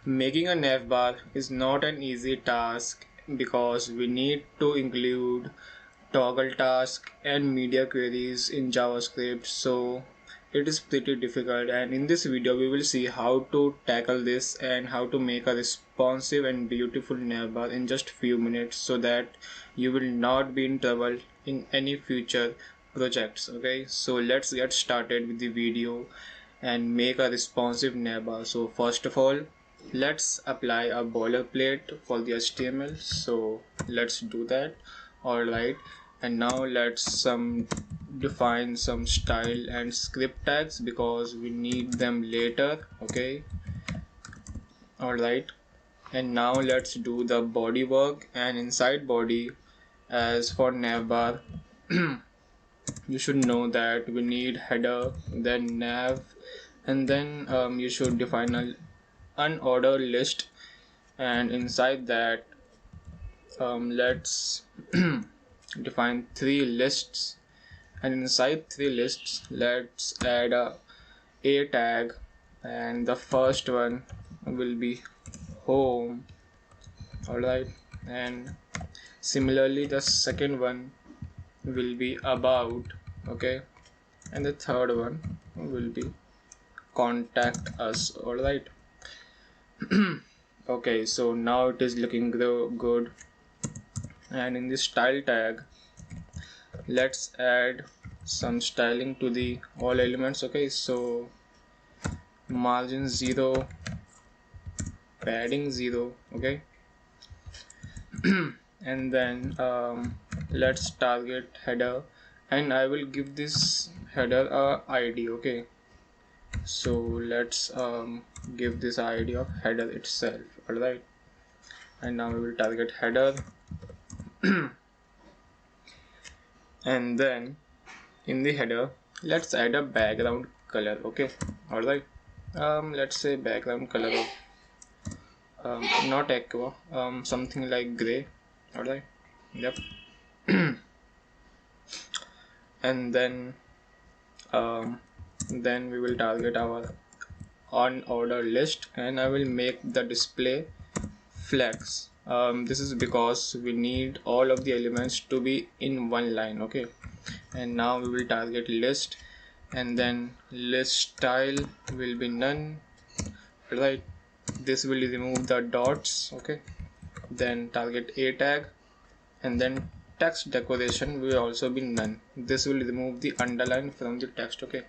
Making a navbar is not an easy task because we need to include toggle task and media queries in JavaScript, so it is pretty difficult, and in this video we will see how to tackle this and how to make a responsive and beautiful navbar in just few minutes so that you will not be in trouble in any future projects. Okay, so let's get started with the video and make a responsive navbar. So first of all, let's apply a boilerplate for the HTML, so let's do that. Alright, and now let's define some style and script tags because we need them later. Okay, alright, and now let's do the body work. And inside body, as for navbar, you should know that we need header, then nav, and then you should define an unordered list, and inside that let's define 3 lists, and inside 3 lists let's add a tag, and the first one will be home. Alright, and similarly the second one will be about. Okay, and the third one will be contact us. Alright. Okay, so now it is looking good. And in the style tag, let's add some styling to the all elements. Okay, so margin 0, padding 0. Okay, and then let's target header, and I will give this header a ID. Okay, so let's give this ID of header itself. Alright, and now we will target header. And then in the header let's add a background color. Okay, alright, let's say background color of not aqua, something like gray. Alright, yep. And then we will target our unordered list, and I will make the display flex. This is because we need all of the elements to be in one line. Okay, and now we will target list, and then list style will be none. Right, this will remove the dots. Okay, then target a tag, and then text decoration will also be none. This will remove the underline from the text. Okay,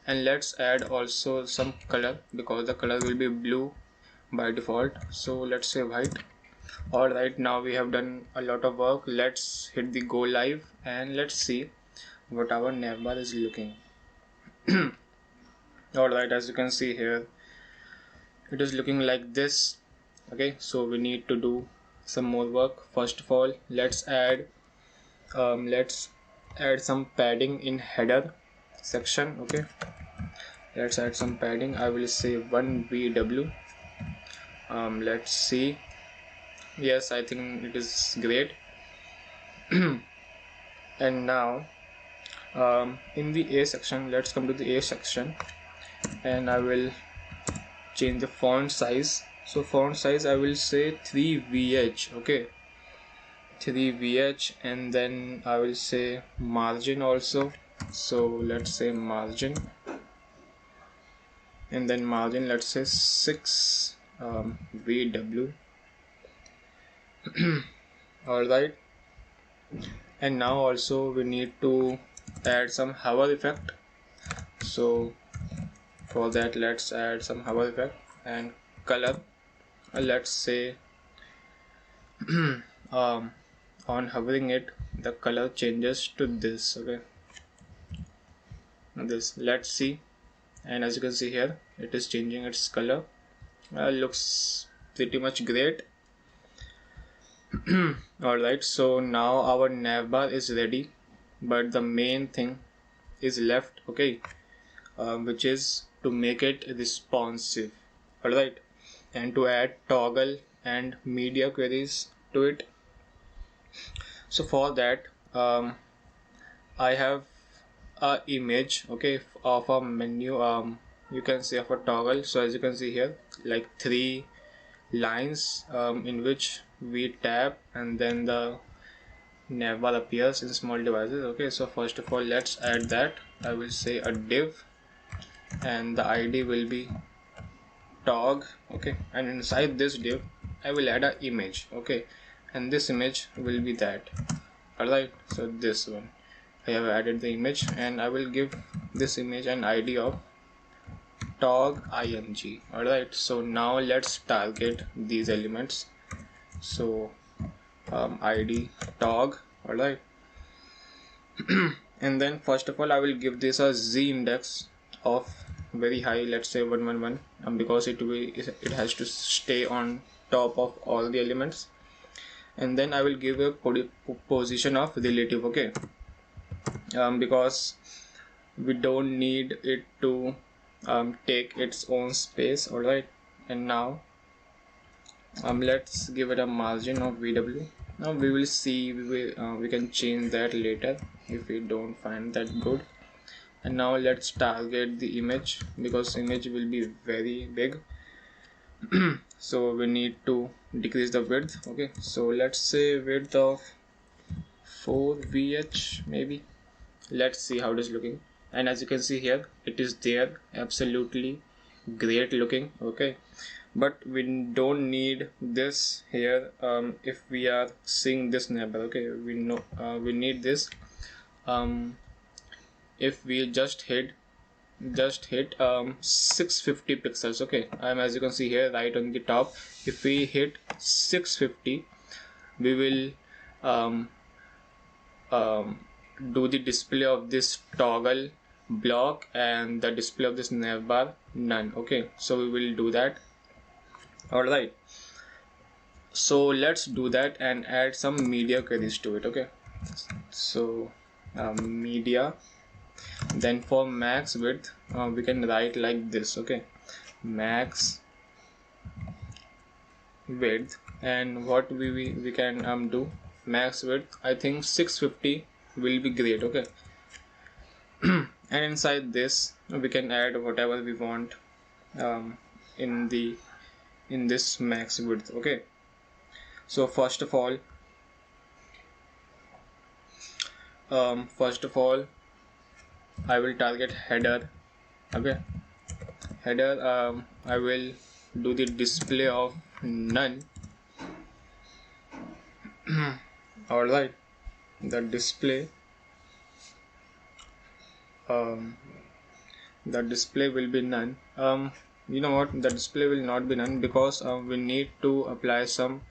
and let's add also some color because the color will be blue by default, so let's say white. Alright, now we have done a lot of work. Let's hit the go live and let's see what our navbar is looking. Alright, as you can see here, it is looking like this. Okay, so we need to do some more work. First of all, let's add some padding in header section. Okay, let's add some padding. I will say 1 VW. Let's see. Yes, I think it is great. And now in the A section, let's come to the A section, and I will change the font size. So font size I will say 3VH. Okay, 3VH, and then I will say margin also, so let's say margin, and then margin let's say 6 VW. Alright, and now also we need to add some hover effect, so for that let's add some hover effect, and color let's say on hovering it the color changes to this. Okay, this, let's see, and as you can see here it is changing its color. Looks pretty much great. Alright, so now our navbar is ready, but the main thing is left. Okay, which is to make it responsive. Alright, and to add toggle and media queries to it. So for that I have a image, okay, of a menu, you can say of a toggle. So as you can see here, like 3 lines in which we tap and then the navbar appears in small devices. Okay, so first of all let's add that. I will say a div and the id will be tog. Okay, and inside this div I will add an image. Okay, and this image will be that. Alright, so this one I have added the image and I will give this image an id of tog img. Alright, so now let's target these elements. So id tog. Alright, and then first of all I will give this a z index of very high, let's say 111, because it has to stay on top of all the elements. And then I will give a position of relative. Okay, because we don't need it to take its own space. Alright, and now let's give it a margin of VW. Now we will see, we can change that later if we don't find that good. And now let's target the image, because image will be very big. So we need to decrease the width. Okay, so let's say width of 4vh maybe. Let's see how it is looking, and as you can see here it is there, absolutely great looking. Okay, but we don't need this here if we are seeing this navbar. Okay, we know we need this if we just hit 650 pixels. Okay, as you can see here right on the top, if we hit 650 we will do the display of this toggle block and the display of this navbar none. Okay, so we will do that. Alright, so let's do that and add some media queries to it. Okay, so media, then for max width we can write like this. Okay, max width, and what we can do max width, I think 650 will be great. Okay, and inside this we can add whatever we want in this max width. Okay, so first of all I will target header. Okay, header I will do the display of none. Alright, the display will be none. You know what, the display will not be none because we need to apply some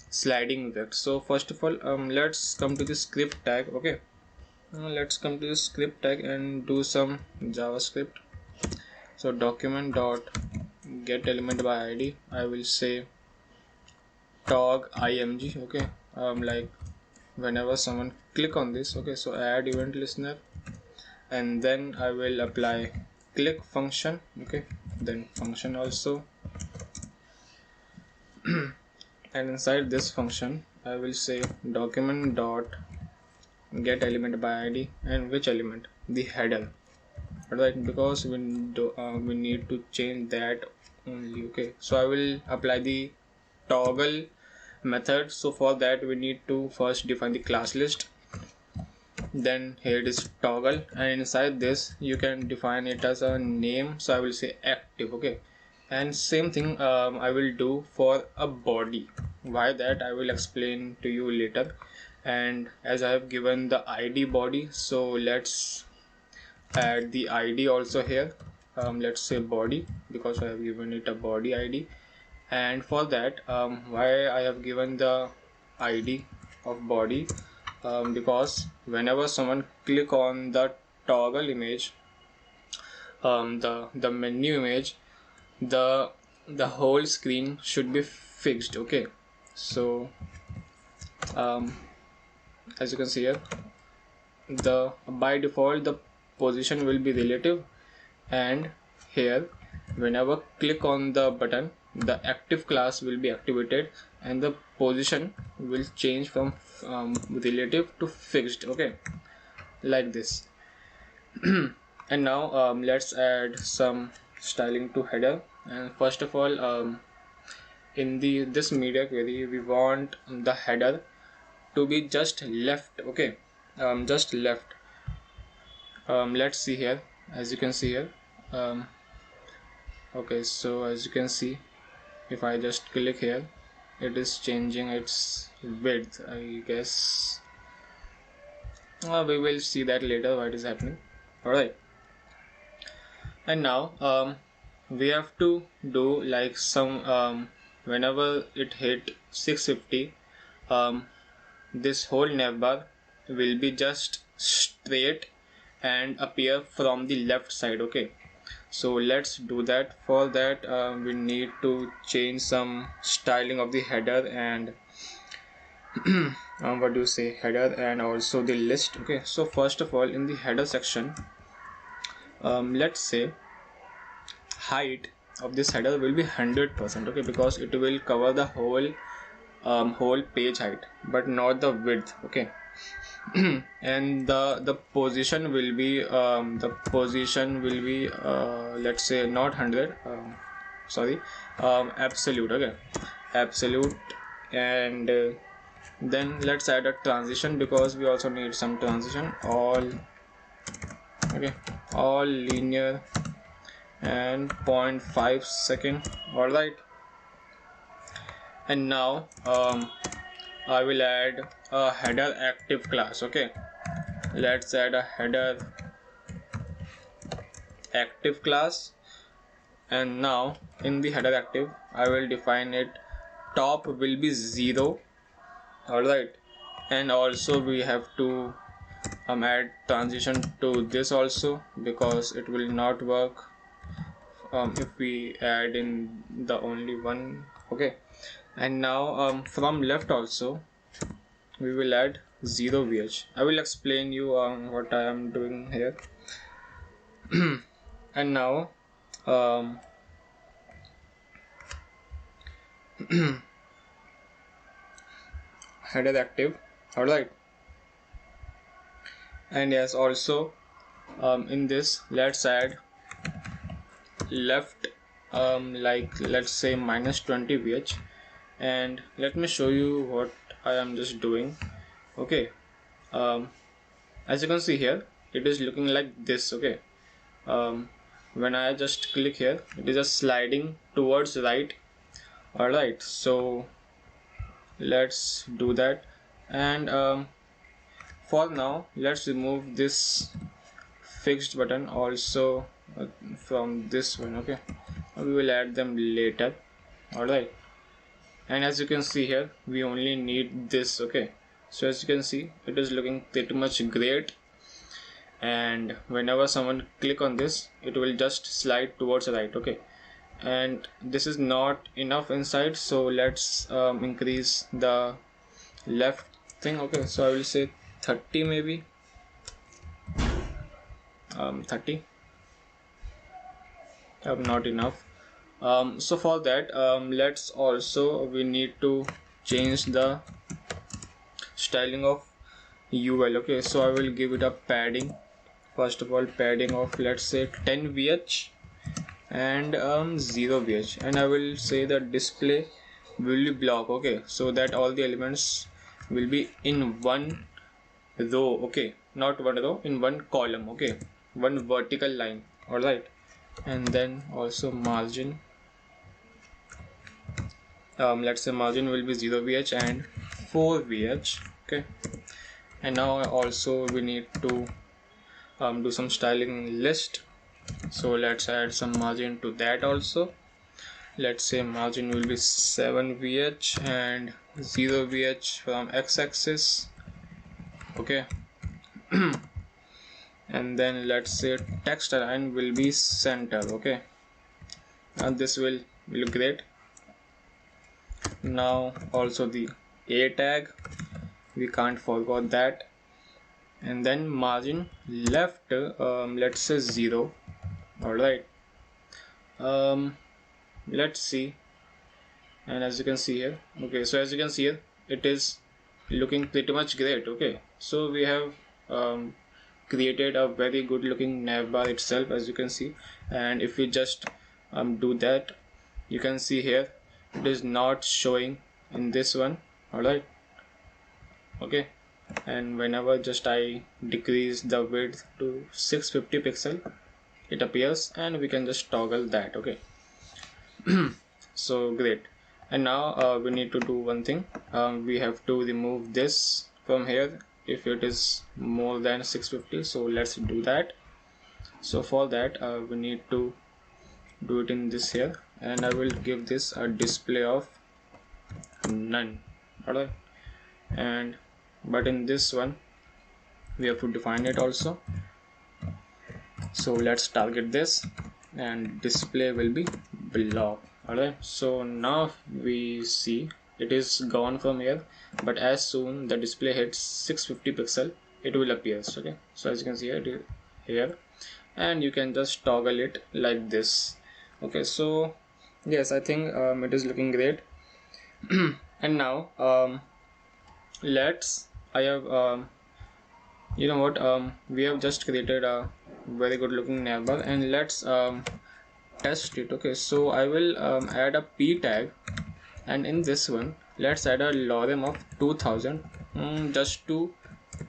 sliding effect. So first of all let's come to the script tag. Okay, let's come to the script tag and do some JavaScript. So document dot get element by id, I will say tog img. Okay, like whenever someone click on this. Okay, so add event listener, and then I will apply click function. Okay, then function also and inside this function I will say document dot get element by id, and which element, the header. Right, because we need to change that only. Okay, so I will apply the toggle method. So for that we need to first define the class list, then here it is toggle, and inside this you can define it as a name. So I will say active. Okay, and same thing I will do for a body. Why that I will explain to you later. And as I have given the id body, so let's add the id also here. Let's say body, because I have given it a body id. And for that why I have given the id of body, because whenever someone click on the toggle image, the menu image, the whole screen should be fixed. Okay, so as you can see here, by default the position will be relative, and here whenever click on the button the active class will be activated and the position will change from relative to fixed. Okay, like this. And now let's add some styling to header. And first of all in this media query we want the header to be just left, okay, just left. Let's see here, as you can see here. Okay, so as you can see, if I just click here, it is changing its width, I guess. We will see that later what is happening. Alright, and now we have to do like some whenever it hit 650, this whole navbar will be just straight and appear from the left side, okay. So let's do that. For that we need to change some styling of the header and what do you say, header and also the list, okay. So first of all, in the header section, let's say height of this header will be 100%, okay, because it will cover the whole page height but not the width, okay. And the position will be let's say not 100, absolute, okay, absolute. And then let's add a transition because we also need some transition, all, okay, all linear and 0.5 second. All right, and now I will add a header active class, okay. Let's add a header active class, and now in the header active I will define it top will be 0. All right, and also we have to add transition to this also because it will not work if we add in the only one, okay. And now from left also we will add 0 VH. I will explain you what I am doing here. And now header active. All right, and yes, also in this let's add left like let's say -20 VH, and let me show you what I am just doing, okay. As you can see here, it is looking like this, okay. When I just click here, it is just sliding towards right. Alright, so let's do that. And for now let's remove this fixed button also from this one, okay. We will add them later. Alright, and as you can see here, we only need this, okay. So as you can see, it is looking pretty much great, and whenever someone click on this, it will just slide towards the right, okay. And this is not enough inside, so let's increase the left thing, okay. So I will say 30 maybe, 30, not enough. So for that let's also, we need to change the styling of UL, okay. So I will give it a padding, first of all padding of let's say 10 VH and 0 VH, and I will say the display will be block, okay, so that all the elements will be in one row, okay, not one row, in one column, okay, one vertical line. All right, and then also margin, let's say margin will be 0 VH and 4 VH, okay. And now also we need to do some styling list, so let's add some margin to that also. Let's say margin will be 7 VH and 0 VH from x-axis, okay. And then let's say text align will be center, okay, and this will look great. Now also the A tag, we can't forget that. And then margin left, let's say 0. Alright, let's see, and as you can see here, okay, so as you can see here, it is looking pretty much great, okay. So we have created a very good looking navbar itself, as you can see. And if we just do that, you can see here it is not showing in this one. Alright, okay, and whenever just I decrease the width to 650 pixel, it appears, and we can just toggle that. Okay. So great. And now we need to do one thing. We have to remove this from here if it is more than 650. So let's do that. So for that we need to do it in this here, and I will give this a display of none. Alright, and but in this one we have to define it also. So let's target this, and display will be block. Alright, so now we see it is gone from here, but as soon the display hits 650 pixel, it will appear. Okay, so as you can see here, and you can just toggle it like this. Okay, so yes, I think it is looking great. And now I have you know what, we have just created a very good looking navbar, and let's test it. Okay, so I will add a p tag, and in this one let's add a lorem of 2000, just to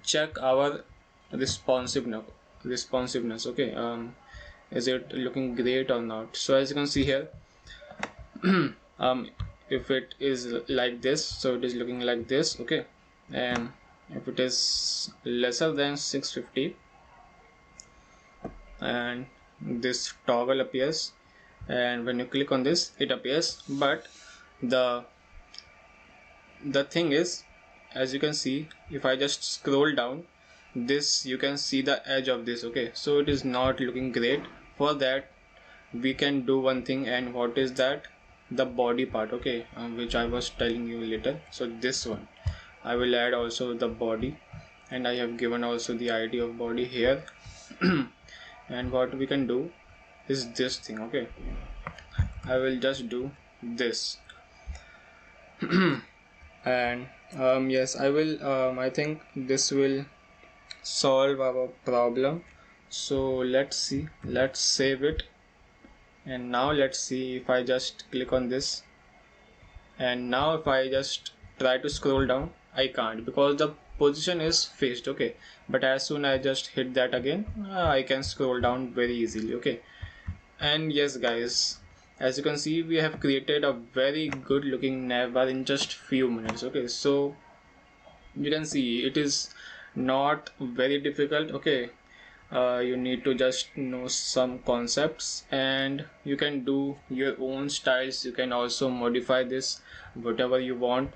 check our responsiveness. Okay, is it looking great or not? So as you can see here, if it is like this, so it is looking like this. Okay, and if it is lesser than 650, and this toggle appears, and when you click on this it appears, but the thing is, as you can see, if I just scroll down this, you can see the edge of this. Okay, so it is not looking great. For that we can do one thing, and what is that? The body part. Okay, which I was telling you later. So this one I will add also the body, and I have given also the ID of body here. And what we can do is this thing. Okay, I will just do this. And yes, I will I think this will solve our problem. So let's see, let's save it, and now let's see if I just click on this, and now if I just try to scroll down, I can't, because the position is fixed. Okay, but as soon as I just hit that again, I can scroll down very easily. Okay, and yes guys, as you can see, we have created a very good looking navbar in just few minutes. Okay, so you can see it is not very difficult. Okay, you need to just know some concepts, and you can do your own styles. You can also modify this whatever you want.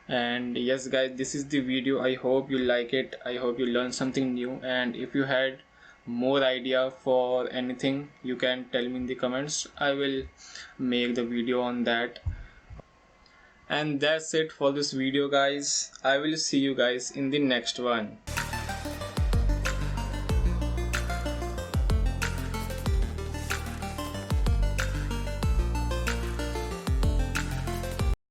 And yes guys, this is the video. I hope you like it. I hope you learned something new, and if you had more idea for anything, you can tell me in the comments. I will make the video on that. And that's it for this video guys. I will see you guys in the next one.